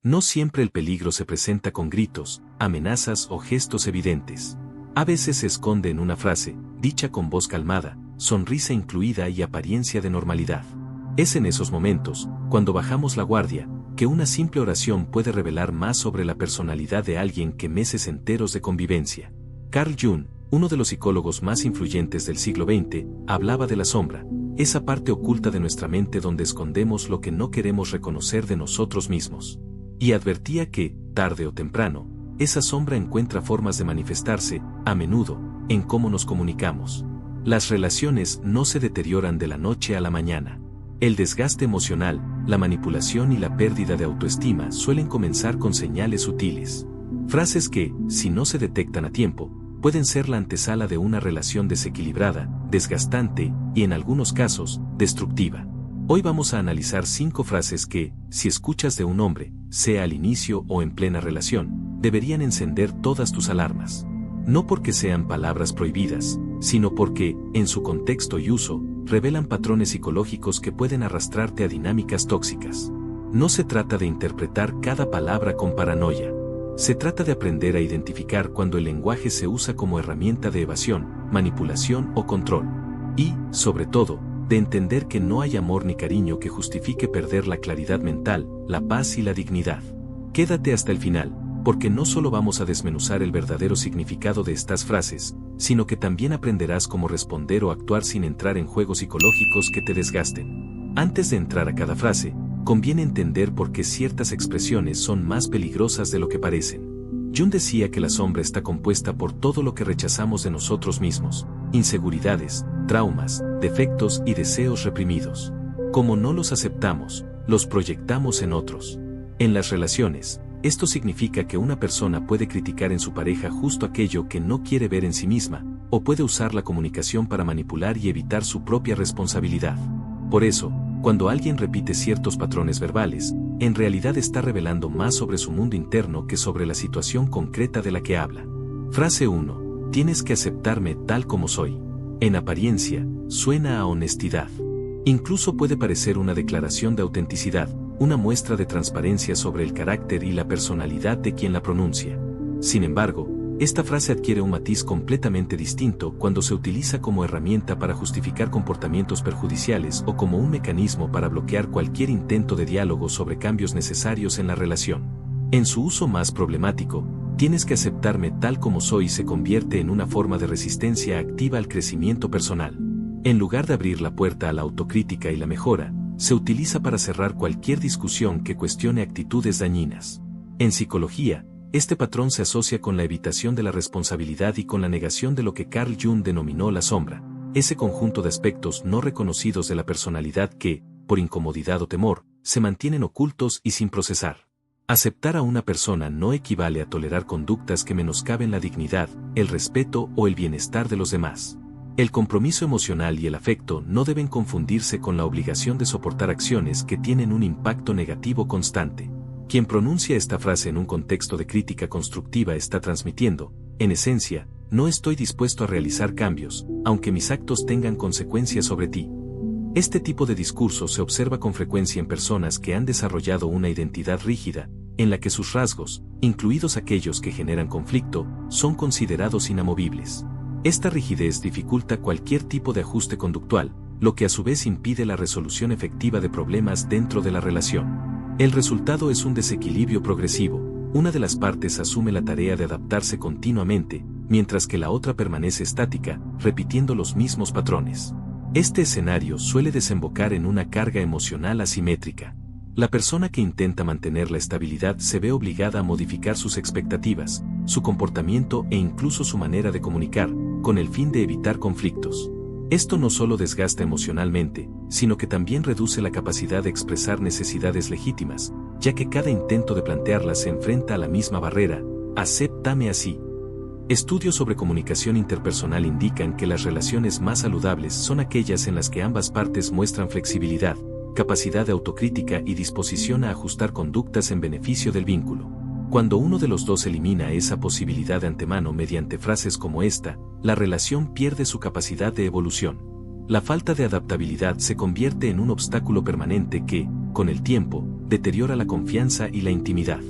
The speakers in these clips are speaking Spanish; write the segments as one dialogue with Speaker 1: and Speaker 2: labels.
Speaker 1: No siempre el peligro se presenta con gritos, amenazas o gestos evidentes. A veces se esconde en una frase, dicha con voz calmada, sonrisa incluida y apariencia de normalidad. Es en esos momentos, cuando bajamos la guardia, que una simple oración puede revelar más sobre la personalidad de alguien que meses enteros de convivencia. Carl Jung, uno de los psicólogos más influyentes del siglo XX, hablaba de la sombra, esa parte oculta de nuestra mente donde escondemos lo que no queremos reconocer de nosotros mismos. Y advertía que, tarde o temprano, esa sombra encuentra formas de manifestarse, a menudo, en cómo nos comunicamos. Las relaciones no se deterioran de la noche a la mañana. El desgaste emocional, la manipulación y la pérdida de autoestima suelen comenzar con señales sutiles. Frases que, si no se detectan a tiempo, pueden ser la antesala de una relación desequilibrada, desgastante y, en algunos casos, destructiva. Hoy vamos a analizar 5 frases que, si escuchas de un hombre, sea al inicio o en plena relación, deberían encender todas tus alarmas. No porque sean palabras prohibidas, sino porque, en su contexto y uso, revelan patrones psicológicos que pueden arrastrarte a dinámicas tóxicas. No se trata de interpretar cada palabra con paranoia. Se trata de aprender a identificar cuando el lenguaje se usa como herramienta de evasión, manipulación o control. Y, sobre todo, de entender que no hay amor ni cariño que justifique perder la claridad mental, la paz y la dignidad. Quédate hasta el final, porque no solo vamos a desmenuzar el verdadero significado de estas frases, sino que también aprenderás cómo responder o actuar sin entrar en juegos psicológicos que te desgasten. Antes de entrar a cada frase, conviene entender por qué ciertas expresiones son más peligrosas de lo que parecen. Jung decía que la sombra está compuesta por todo lo que rechazamos de nosotros mismos, inseguridades, traumas, defectos y deseos reprimidos. Como no los aceptamos, los proyectamos en otros. En las relaciones, esto significa que una persona puede criticar en su pareja justo aquello que no quiere ver en sí misma, o puede usar la comunicación para manipular y evitar su propia responsabilidad. Por eso, cuando alguien repite ciertos patrones verbales, en realidad está revelando más sobre su mundo interno que sobre la situación concreta de la que habla. Frase 1. Tienes que aceptarme tal como soy. En apariencia, suena a honestidad. Incluso puede parecer una declaración de autenticidad, una muestra de transparencia sobre el carácter y la personalidad de quien la pronuncia. Sin embargo, esta frase adquiere un matiz completamente distinto cuando se utiliza como herramienta para justificar comportamientos perjudiciales o como un mecanismo para bloquear cualquier intento de diálogo sobre cambios necesarios en la relación. En su uso más problemático, tienes que aceptarme tal como soy se convierte en una forma de resistencia activa al crecimiento personal. En lugar de abrir la puerta a la autocrítica y la mejora, se utiliza para cerrar cualquier discusión que cuestione actitudes dañinas. En psicología, este patrón se asocia con la evitación de la responsabilidad y con la negación de lo que Carl Jung denominó la sombra, ese conjunto de aspectos no reconocidos de la personalidad que, por incomodidad o temor, se mantienen ocultos y sin procesar. Aceptar a una persona no equivale a tolerar conductas que menoscaben la dignidad, el respeto o el bienestar de los demás. El compromiso emocional y el afecto no deben confundirse con la obligación de soportar acciones que tienen un impacto negativo constante. Quien pronuncia esta frase en un contexto de crítica constructiva está transmitiendo, en esencia, no estoy dispuesto a realizar cambios, aunque mis actos tengan consecuencias sobre ti. Este tipo de discurso se observa con frecuencia en personas que han desarrollado una identidad rígida, en la que sus rasgos, incluidos aquellos que generan conflicto, son considerados inamovibles. Esta rigidez dificulta cualquier tipo de ajuste conductual, lo que a su vez impide la resolución efectiva de problemas dentro de la relación. El resultado es un desequilibrio progresivo. Una de las partes asume la tarea de adaptarse continuamente, mientras que la otra permanece estática, repitiendo los mismos patrones. Este escenario suele desembocar en una carga emocional asimétrica. La persona que intenta mantener la estabilidad se ve obligada a modificar sus expectativas, su comportamiento e incluso su manera de comunicar, con el fin de evitar conflictos. Esto no solo desgasta emocionalmente, sino que también reduce la capacidad de expresar necesidades legítimas, ya que cada intento de plantearlas se enfrenta a la misma barrera, acéptame así. Estudios sobre comunicación interpersonal indican que las relaciones más saludables son aquellas en las que ambas partes muestran flexibilidad, capacidad de autocrítica y disposición a ajustar conductas en beneficio del vínculo. Cuando uno de los dos elimina esa posibilidad de antemano mediante frases como esta, la relación pierde su capacidad de evolución. La falta de adaptabilidad se convierte en un obstáculo permanente que, con el tiempo, deteriora la confianza y la intimidad.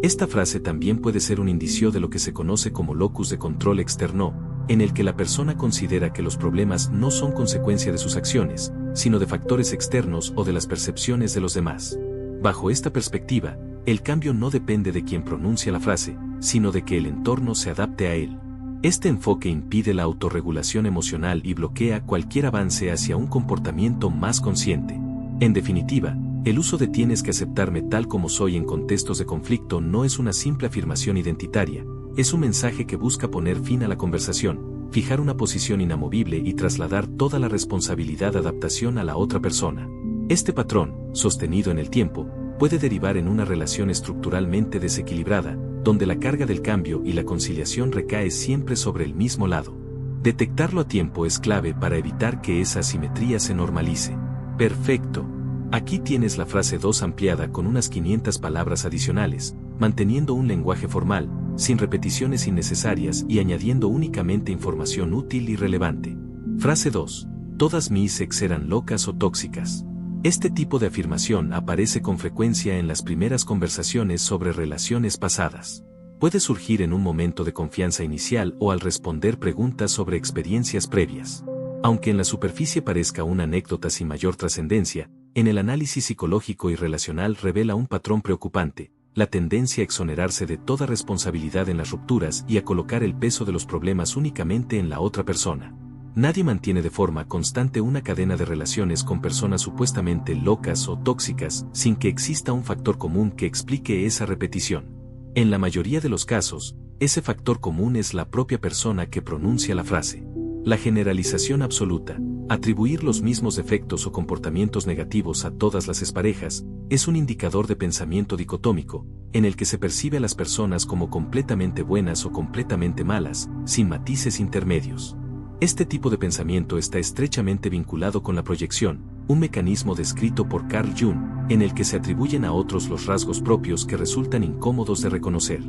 Speaker 1: Esta frase también puede ser un indicio de lo que se conoce como locus de control externo, en el que la persona considera que los problemas no son consecuencia de sus acciones, sino de factores externos o de las percepciones de los demás. Bajo esta perspectiva, el cambio no depende de quien pronuncia la frase, sino de que el entorno se adapte a él. Este enfoque impide la autorregulación emocional y bloquea cualquier avance hacia un comportamiento más consciente. En definitiva, el uso de "tienes que aceptarme tal como soy" en contextos de conflicto no es una simple afirmación identitaria, es un mensaje que busca poner fin a la conversación, fijar una posición inamovible y trasladar toda la responsabilidad de adaptación a la otra persona. Este patrón, sostenido en el tiempo, puede derivar en una relación estructuralmente desequilibrada, donde la carga del cambio y la conciliación recae siempre sobre el mismo lado. Detectarlo a tiempo es clave para evitar que esa asimetría se normalice. Perfecto. Aquí tienes la frase 2 ampliada con unas 500 palabras adicionales, manteniendo un lenguaje formal, sin repeticiones innecesarias y añadiendo únicamente información útil y relevante. Frase 2. Todas mis ex eran locas o tóxicas. Este tipo de afirmación aparece con frecuencia en las primeras conversaciones sobre relaciones pasadas. Puede surgir en un momento de confianza inicial o al responder preguntas sobre experiencias previas. Aunque en la superficie parezca una anécdota sin mayor trascendencia, en el análisis psicológico y relacional revela un patrón preocupante, la tendencia a exonerarse de toda responsabilidad en las rupturas y a colocar el peso de los problemas únicamente en la otra persona. Nadie mantiene de forma constante una cadena de relaciones con personas supuestamente locas o tóxicas sin que exista un factor común que explique esa repetición. En la mayoría de los casos, ese factor común es la propia persona que pronuncia la frase. La generalización absoluta, atribuir los mismos defectos o comportamientos negativos a todas las exparejas, es un indicador de pensamiento dicotómico, en el que se percibe a las personas como completamente buenas o completamente malas, sin matices intermedios. Este tipo de pensamiento está estrechamente vinculado con la proyección, un mecanismo descrito por Carl Jung, en el que se atribuyen a otros los rasgos propios que resultan incómodos de reconocer.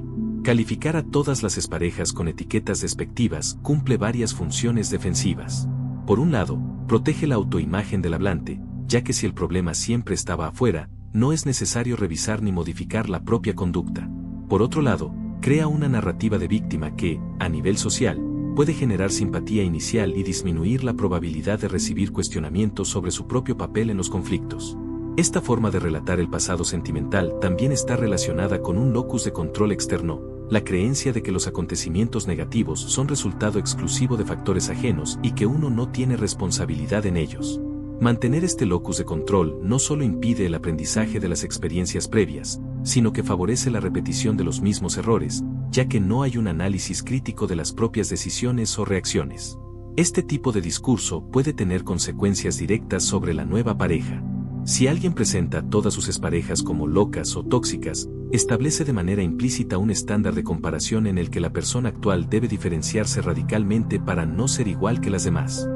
Speaker 1: Calificar a todas las exparejas con etiquetas despectivas cumple varias funciones defensivas. Por un lado, protege la autoimagen del hablante, ya que si el problema siempre estaba afuera, no es necesario revisar ni modificar la propia conducta. Por otro lado, crea una narrativa de víctima que, a nivel social, puede generar simpatía inicial y disminuir la probabilidad de recibir cuestionamientos sobre su propio papel en los conflictos. Esta forma de relatar el pasado sentimental también está relacionada con un locus de control externo, la creencia de que los acontecimientos negativos son resultado exclusivo de factores ajenos y que uno no tiene responsabilidad en ellos. Mantener este locus de control no solo impide el aprendizaje de las experiencias previas, sino que favorece la repetición de los mismos errores, ya que no hay un análisis crítico de las propias decisiones o reacciones. Este tipo de discurso puede tener consecuencias directas sobre la nueva pareja. Si alguien presenta a todas sus exparejas como locas o tóxicas, establece de manera implícita un estándar de comparación en el que la persona actual debe diferenciarse radicalmente para no ser igual que las demás.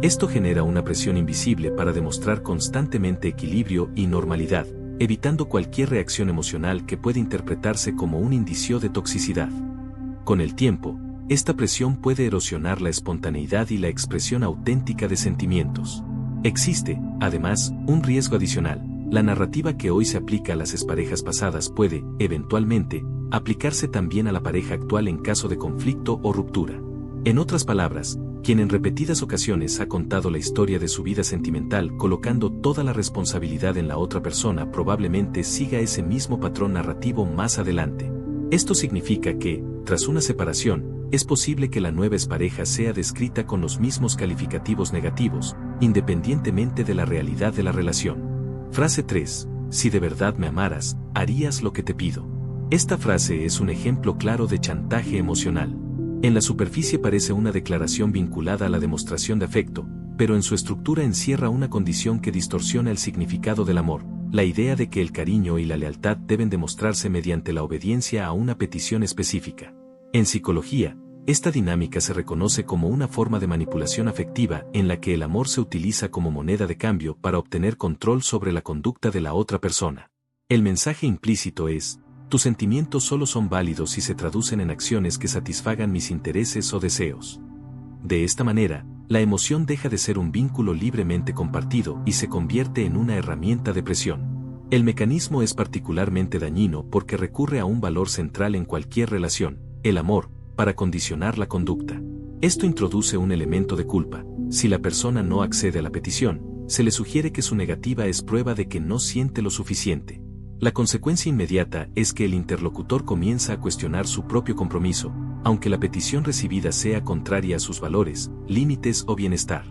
Speaker 1: Esto genera una presión invisible para demostrar constantemente equilibrio y normalidad, evitando cualquier reacción emocional que pueda interpretarse como un indicio de toxicidad. Con el tiempo, esta presión puede erosionar la espontaneidad y la expresión auténtica de sentimientos. Existe, además, un riesgo adicional. La narrativa que hoy se aplica a las exparejas pasadas puede, eventualmente, aplicarse también a la pareja actual en caso de conflicto o ruptura. En otras palabras, quien en repetidas ocasiones ha contado la historia de su vida sentimental colocando toda la responsabilidad en la otra persona probablemente siga ese mismo patrón narrativo más adelante. Esto significa que, tras una separación, es posible que la nueva expareja sea descrita con los mismos calificativos negativos, independientemente de la realidad de la relación. Frase 3. Si de verdad me amaras, harías lo que te pido. Esta frase es un ejemplo claro de chantaje emocional. En la superficie parece una declaración vinculada a la demostración de afecto, pero en su estructura encierra una condición que distorsiona el significado del amor, la idea de que el cariño y la lealtad deben demostrarse mediante la obediencia a una petición específica. En psicología, esta dinámica se reconoce como una forma de manipulación afectiva en la que el amor se utiliza como moneda de cambio para obtener control sobre la conducta de la otra persona. El mensaje implícito es: tus sentimientos solo son válidos si se traducen en acciones que satisfagan mis intereses o deseos. De esta manera, la emoción deja de ser un vínculo libremente compartido y se convierte en una herramienta de presión. El mecanismo es particularmente dañino porque recurre a un valor central en cualquier relación, el amor, para condicionar la conducta. Esto introduce un elemento de culpa. Si la persona no accede a la petición, se le sugiere que su negativa es prueba de que no siente lo suficiente. La consecuencia inmediata es que el interlocutor comienza a cuestionar su propio compromiso, aunque la petición recibida sea contraria a sus valores, límites o bienestar.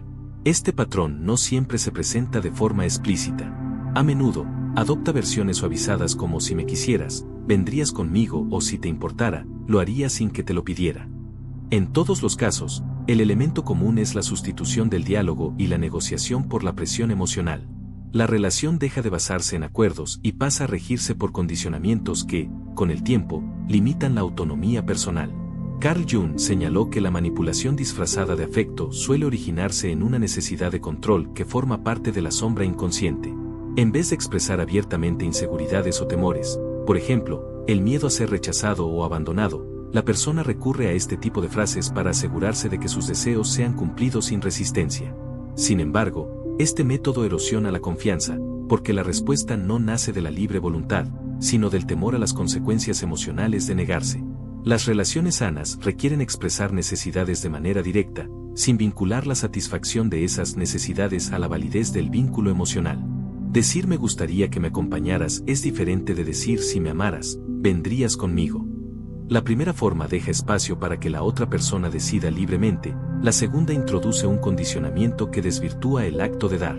Speaker 1: Este patrón no siempre se presenta de forma explícita. A menudo, adopta versiones suavizadas como si me quisieras, vendrías conmigo o si te importara, lo haría sin que te lo pidiera. En todos los casos, el elemento común es la sustitución del diálogo y la negociación por la presión emocional. La relación deja de basarse en acuerdos y pasa a regirse por condicionamientos que, con el tiempo, limitan la autonomía personal. Carl Jung señaló que la manipulación disfrazada de afecto suele originarse en una necesidad de control que forma parte de la sombra inconsciente. En vez de expresar abiertamente inseguridades o temores, por ejemplo, el miedo a ser rechazado o abandonado, la persona recurre a este tipo de frases para asegurarse de que sus deseos sean cumplidos sin resistencia. Sin embargo, este método erosiona la confianza, porque la respuesta no nace de la libre voluntad, sino del temor a las consecuencias emocionales de negarse. Las relaciones sanas requieren expresar necesidades de manera directa, sin vincular la satisfacción de esas necesidades a la validez del vínculo emocional. Decir me gustaría que me acompañaras es diferente de decir si me amaras, vendrías conmigo. La primera forma deja espacio para que la otra persona decida libremente, la segunda introduce un condicionamiento que desvirtúa el acto de dar.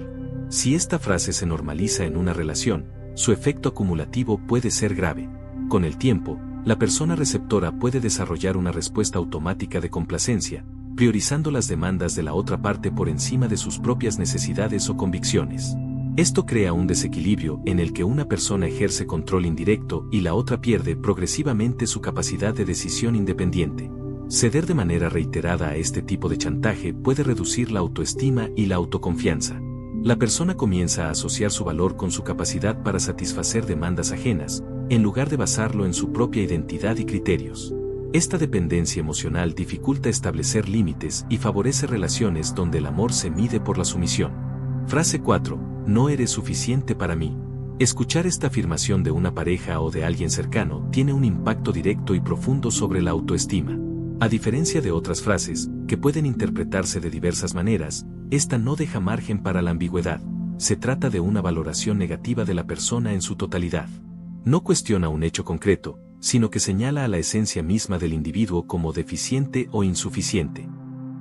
Speaker 1: Si esta frase se normaliza en una relación, su efecto acumulativo puede ser grave. Con el tiempo, la persona receptora puede desarrollar una respuesta automática de complacencia, priorizando las demandas de la otra parte por encima de sus propias necesidades o convicciones. Esto crea un desequilibrio en el que una persona ejerce control indirecto y la otra pierde progresivamente su capacidad de decisión independiente. Ceder de manera reiterada a este tipo de chantaje puede reducir la autoestima y la autoconfianza. La persona comienza a asociar su valor con su capacidad para satisfacer demandas ajenas, en lugar de basarlo en su propia identidad y criterios. Esta dependencia emocional dificulta establecer límites y favorece relaciones donde el amor se mide por la sumisión. Frase 4. No eres suficiente para mí. Escuchar esta afirmación de una pareja o de alguien cercano tiene un impacto directo y profundo sobre la autoestima. A diferencia de otras frases, que pueden interpretarse de diversas maneras, esta no deja margen para la ambigüedad. Se trata de una valoración negativa de la persona en su totalidad. No cuestiona un hecho concreto, sino que señala a la esencia misma del individuo como deficiente o insuficiente.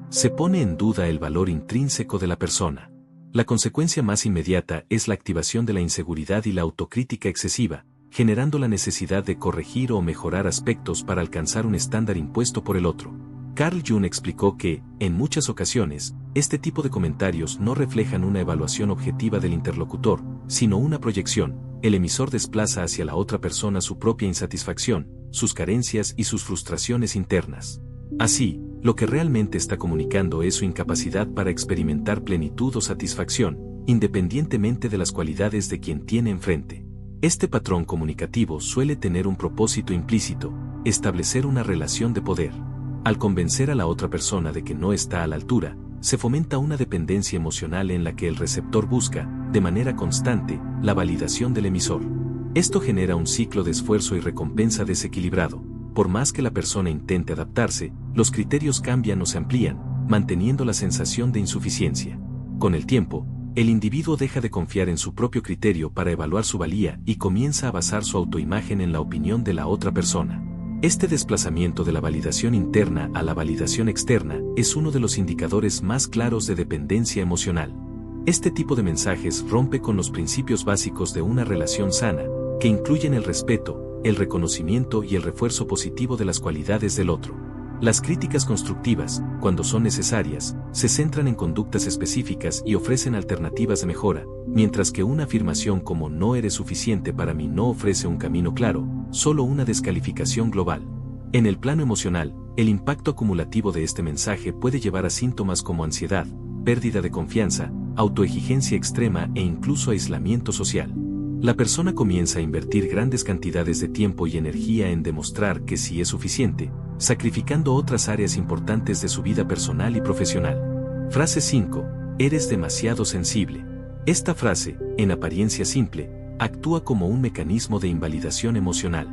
Speaker 1: Se pone en duda el valor intrínseco de la persona. La consecuencia más inmediata es la activación de la inseguridad y la autocrítica excesiva, generando la necesidad de corregir o mejorar aspectos para alcanzar un estándar impuesto por el otro. Carl Jung explicó que, en muchas ocasiones, este tipo de comentarios no reflejan una evaluación objetiva del interlocutor, sino una proyección. El emisor desplaza hacia la otra persona su propia insatisfacción, sus carencias y sus frustraciones internas. Así, lo que realmente está comunicando es su incapacidad para experimentar plenitud o satisfacción, independientemente de las cualidades de quien tiene enfrente. Este patrón comunicativo suele tener un propósito implícito: establecer una relación de poder. Al convencer a la otra persona de que no está a la altura, se fomenta una dependencia emocional en la que el receptor busca, de manera constante, la validación del emisor. Esto genera un ciclo de esfuerzo y recompensa desequilibrado. Por más que la persona intente adaptarse, los criterios cambian o se amplían, manteniendo la sensación de insuficiencia. Con el tiempo, el individuo deja de confiar en su propio criterio para evaluar su valía y comienza a basar su autoimagen en la opinión de la otra persona. Este desplazamiento de la validación interna a la validación externa es uno de los indicadores más claros de dependencia emocional. Este tipo de mensajes rompe con los principios básicos de una relación sana, que incluyen el respeto, el reconocimiento y el refuerzo positivo de las cualidades del otro. Las críticas constructivas, cuando son necesarias, se centran en conductas específicas y ofrecen alternativas de mejora, mientras que una afirmación como "no eres suficiente para mí" no ofrece un camino claro, solo una descalificación global. En el plano emocional, el impacto acumulativo de este mensaje puede llevar a síntomas como ansiedad, pérdida de confianza, autoexigencia extrema e incluso aislamiento social. La persona comienza a invertir grandes cantidades de tiempo y energía en demostrar que sí es suficiente, sacrificando otras áreas importantes de su vida personal y profesional. Frase 5. Eres demasiado sensible. Esta frase, en apariencia simple, actúa como un mecanismo de invalidación emocional.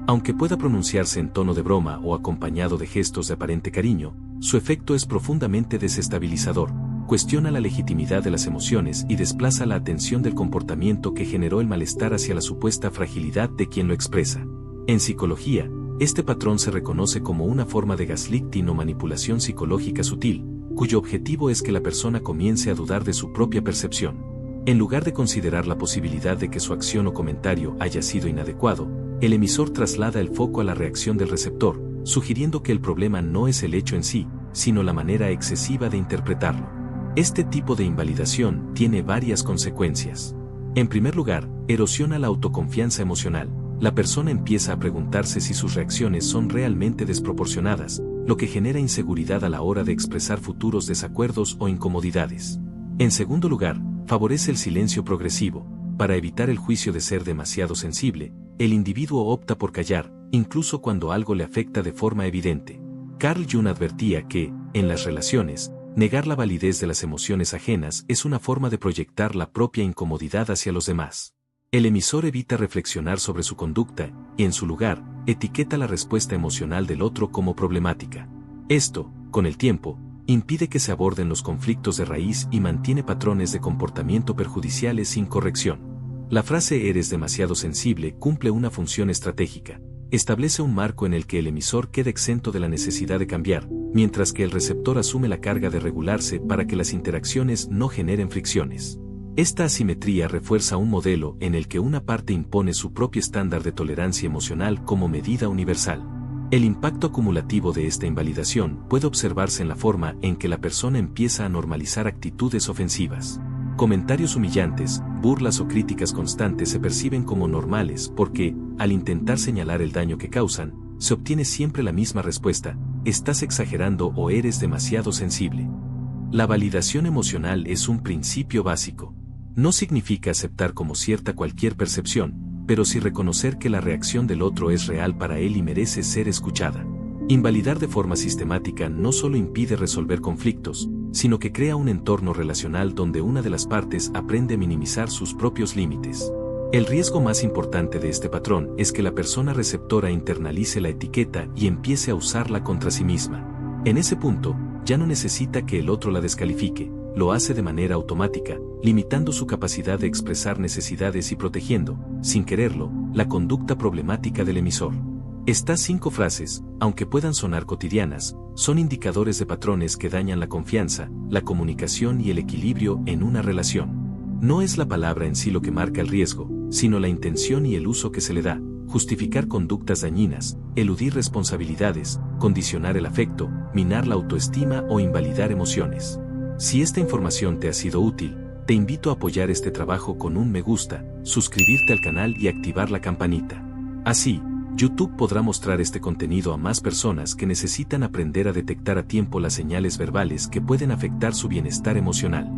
Speaker 1: Aunque pueda pronunciarse en tono de broma o acompañado de gestos de aparente cariño, su efecto es profundamente desestabilizador, cuestiona la legitimidad de las emociones y desplaza la atención del comportamiento que generó el malestar hacia la supuesta fragilidad de quien lo expresa. En psicología, este patrón se reconoce como una forma de gaslighting o manipulación psicológica sutil, cuyo objetivo es que la persona comience a dudar de su propia percepción. En lugar de considerar la posibilidad de que su acción o comentario haya sido inadecuado, el emisor traslada el foco a la reacción del receptor, sugiriendo que el problema no es el hecho en sí, sino la manera excesiva de interpretarlo. Este tipo de invalidación tiene varias consecuencias. En primer lugar, erosiona la autoconfianza emocional. La persona empieza a preguntarse si sus reacciones son realmente desproporcionadas, lo que genera inseguridad a la hora de expresar futuros desacuerdos o incomodidades. En segundo lugar, favorece el silencio progresivo. Para evitar el juicio de ser demasiado sensible, el individuo opta por callar, incluso cuando algo le afecta de forma evidente. Carl Jung advertía que, en las relaciones, negar la validez de las emociones ajenas es una forma de proyectar la propia incomodidad hacia los demás. El emisor evita reflexionar sobre su conducta, y en su lugar, etiqueta la respuesta emocional del otro como problemática. Esto, con el tiempo, impide que se aborden los conflictos de raíz y mantiene patrones de comportamiento perjudiciales sin corrección. La frase "eres demasiado sensible" cumple una función estratégica. Establece un marco en el que el emisor queda exento de la necesidad de cambiar, mientras que el receptor asume la carga de regularse para que las interacciones no generen fricciones. Esta asimetría refuerza un modelo en el que una parte impone su propio estándar de tolerancia emocional como medida universal. El impacto acumulativo de esta invalidación puede observarse en la forma en que la persona empieza a normalizar actitudes ofensivas. Comentarios humillantes, burlas o críticas constantes se perciben como normales porque, al intentar señalar el daño que causan, se obtiene siempre la misma respuesta: estás exagerando o eres demasiado sensible. La validación emocional es un principio básico. No significa aceptar como cierta cualquier percepción, pero sí reconocer que la reacción del otro es real para él y merece ser escuchada. Invalidar de forma sistemática no solo impide resolver conflictos, sino que crea un entorno relacional donde una de las partes aprende a minimizar sus propios límites. El riesgo más importante de este patrón es que la persona receptora internalice la etiqueta y empiece a usarla contra sí misma. En ese punto, ya no necesita que el otro la descalifique, lo hace de manera automática, limitando su capacidad de expresar necesidades y protegiendo, sin quererlo, la conducta problemática del emisor. Estas 5 frases, aunque puedan sonar cotidianas, son indicadores de patrones que dañan la confianza, la comunicación y el equilibrio en una relación. No es la palabra en sí lo que marca el riesgo, sino la intención y el uso que se le da. Justificar conductas dañinas, eludir responsabilidades, condicionar el afecto, minar la autoestima o invalidar emociones. Si esta información te ha sido útil, te invito a apoyar este trabajo con un me gusta, suscribirte al canal y activar la campanita. Así, YouTube podrá mostrar este contenido a más personas que necesitan aprender a detectar a tiempo las señales verbales que pueden afectar su bienestar emocional.